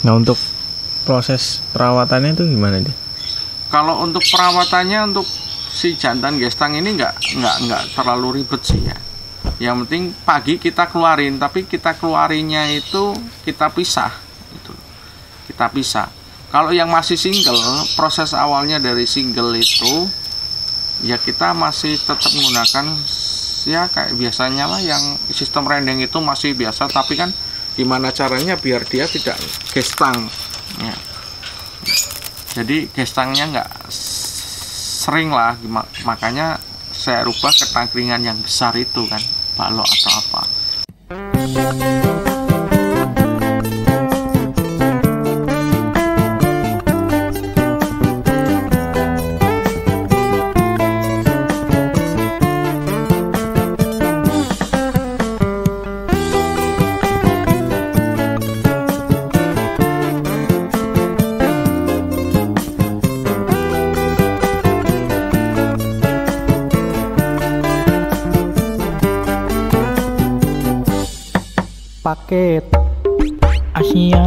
Nah, untuk proses perawatannya itu gimana deh? Kalau untuk perawatannya untuk si jantan gestang ini nggak terlalu ribet sih ya. Yang penting pagi kita keluarin, tapi kita keluarinnya itu kita pisah, itu kita pisah. Kalau yang masih single, proses awalnya dari single itu ya kita masih tetap menggunakan ya kayak biasanya lah, yang sistem rendeng itu masih biasa, tapi kan gimana caranya biar dia tidak gestang ya. Jadi gestangnya nggak sering lah, makanya saya rubah ke tangkringan yang besar itu kan, balok atau apa. Paket Asia.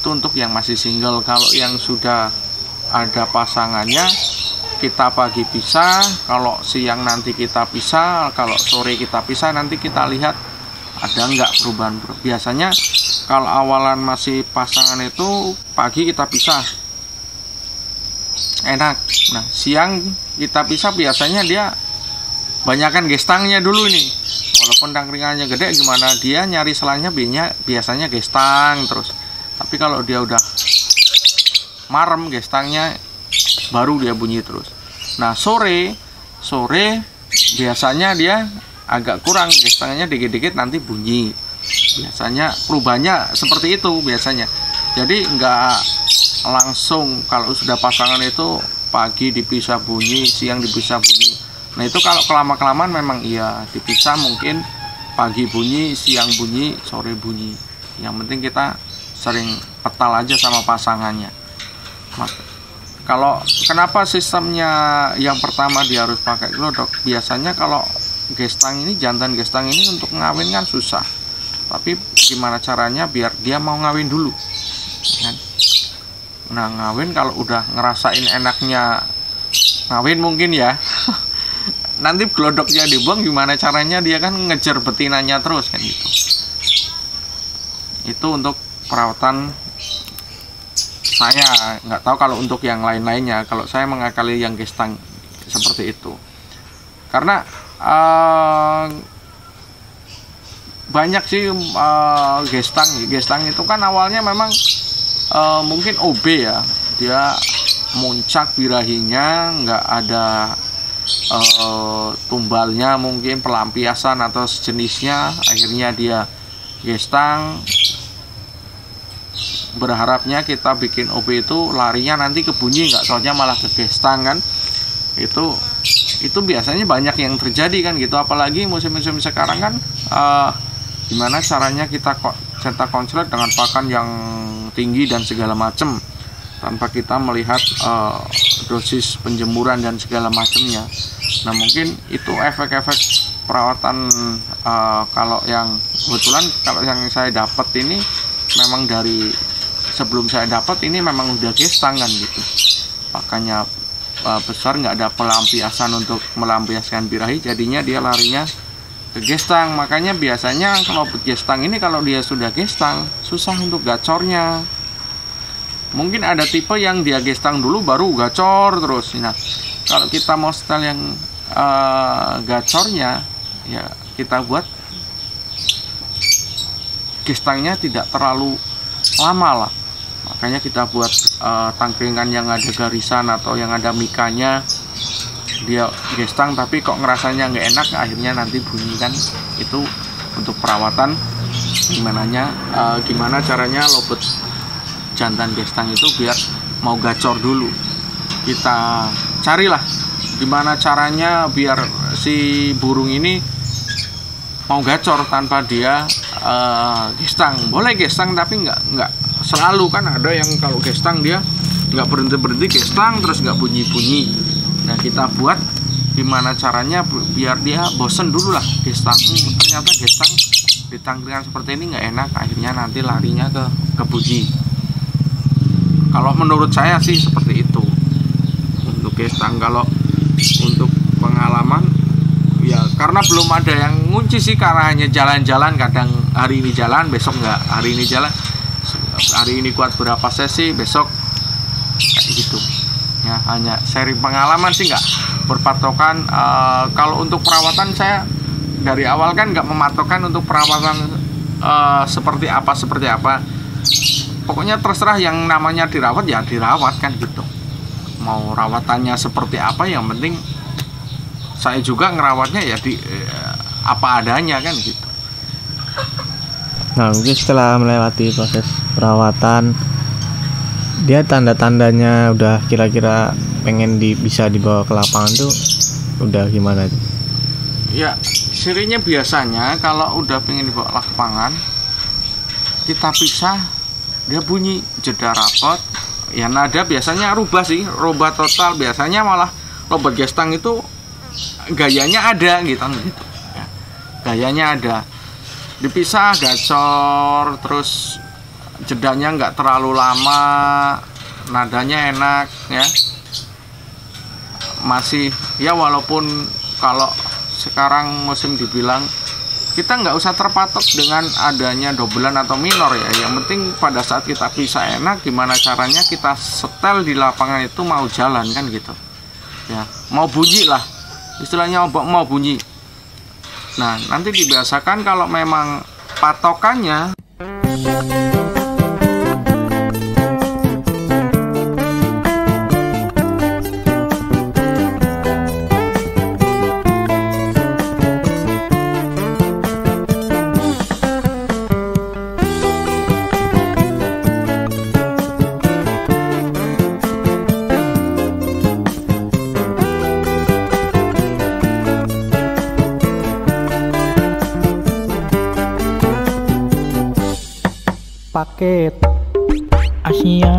Untuk yang masih single. Kalau yang sudah ada pasangannya kita pagi pisah, kalau siang nanti kita pisah, kalau sore kita pisah, nanti kita lihat ada nggak perubahan. Biasanya kalau awalan masih pasangan itu pagi kita pisah enak, nah siang kita pisah biasanya dia banyakan gestangnya dulu nih, walaupun tangkringannya gede gimana dia nyari selanya biasanya gestang terus. Tapi kalau dia udah marem gestangnya baru dia bunyi terus. Nah sore biasanya dia agak kurang gestangnya, dikit-dikit nanti bunyi. Biasanya perubahannya seperti itu biasanya. Jadi nggak langsung kalau sudah pasangan itu pagi dipisah bunyi, siang dipisah bunyi. Nah itu kalau kelamaan memang iya dipisah, mungkin pagi bunyi, siang bunyi, sore bunyi. Yang penting kita sering petal aja sama pasangannya. Kalau kenapa sistemnya yang pertama dia harus pakai glodok? Biasanya kalau gestang ini, jantan gestang ini untuk ngawin kan susah. Tapi gimana caranya biar dia mau ngawin dulu kan? Nah ngawin kalau udah ngerasain enaknya ngawin mungkin ya nanti glodoknya dibuang, gimana caranya dia kan ngejar betinanya terus kan gitu. Itu untuk perawatan saya, nggak tahu kalau untuk yang lain-lainnya. Kalau saya mengakali yang gestang seperti itu karena banyak sih gestang itu kan awalnya memang mungkin OB ya, dia muncak birahinya, nggak ada tumbalnya, mungkin pelampiasan atau sejenisnya, akhirnya dia gestang. Berharapnya kita bikin OB itu larinya nanti ke bunyi, nggak soalnya malah ke gestang kan. Itu biasanya banyak yang terjadi kan gitu, apalagi musim-musim sekarang kan gimana caranya kita cetak konslet dengan pakan yang tinggi dan segala macam tanpa kita melihat dosis penjemuran dan segala macamnya. Nah mungkin itu efek-efek perawatan. Kalau yang kebetulan kalau yang saya dapat ini memang dari sebelum saya dapat ini memang udah gestang kan gitu, pakannya besar, nggak ada pelampiasan untuk melampiaskan birahi, jadinya dia larinya ke gestang. Makanya biasanya kalau gestang ini kalau dia sudah gestang susah untuk gacornya. Mungkin ada tipe yang dia gestang dulu baru gacor terus. Nah kalau kita mau style yang gacornya ya kita buat gestangnya tidak terlalu lama lah. Makanya kita buat tangkringan yang ada garisan atau yang ada mikanya, dia gestang tapi kok ngerasanya nggak enak, akhirnya nanti bunyi kan. Itu untuk perawatan gimana caranya lobet jantan gestang itu biar mau gacor dulu. Kita carilah gimana caranya biar si burung ini mau gacor tanpa dia gestang. Boleh gestang tapi nggak selalu, kan ada yang kalau gestang dia nggak berhenti gestang terus nggak bunyi. Nah, kita buat gimana caranya biar dia bosen dulu lah gestang. Ternyata gestang di tangkringan seperti ini nggak enak, akhirnya nanti larinya ke bunyi. Kalau menurut saya sih seperti itu untuk gestang. Kalau untuk pengalaman ya karena belum ada yang ngunci sih, karena hanya jalan-jalan, kadang hari ini jalan besok nggak, hari ini jalan, hari ini kuat berapa sesi besok kayak gitu ya. Hanya sharing pengalaman sih, nggak berpatokan. Kalau untuk perawatan saya dari awal kan nggak mematokkan untuk perawatan seperti apa. Pokoknya terserah, yang namanya dirawat ya dirawat kan gitu. Mau rawatannya seperti apa, yang penting saya juga ngerawatnya ya di apa adanya kan gitu. Nah, mungkin setelah melewati proses perawatan, dia tanda-tandanya udah kira-kira pengen bisa dibawa ke lapangan tuh udah gimana tuh? Ya, cirinya biasanya kalau udah pengen dibawa ke lapangan, kita pisah, dia bunyi jeda rapot. Ya nada biasanya rubah total. Biasanya malah lobat gestang itu gayanya ada gitu ya. Gayanya ada, dipisah gacor, terus jedanya nggak terlalu lama, nadanya enak ya. Masih ya, walaupun kalau sekarang musim dibilang kita nggak usah terpatok dengan adanya dobelan atau minor ya. Yang penting pada saat kita pisah enak, gimana caranya kita setel di lapangan itu mau jalan kan gitu ya, mau bunyi lah istilahnya, mau bunyi. Nah, nanti dibiasakan kalau memang patokannya paket Asia.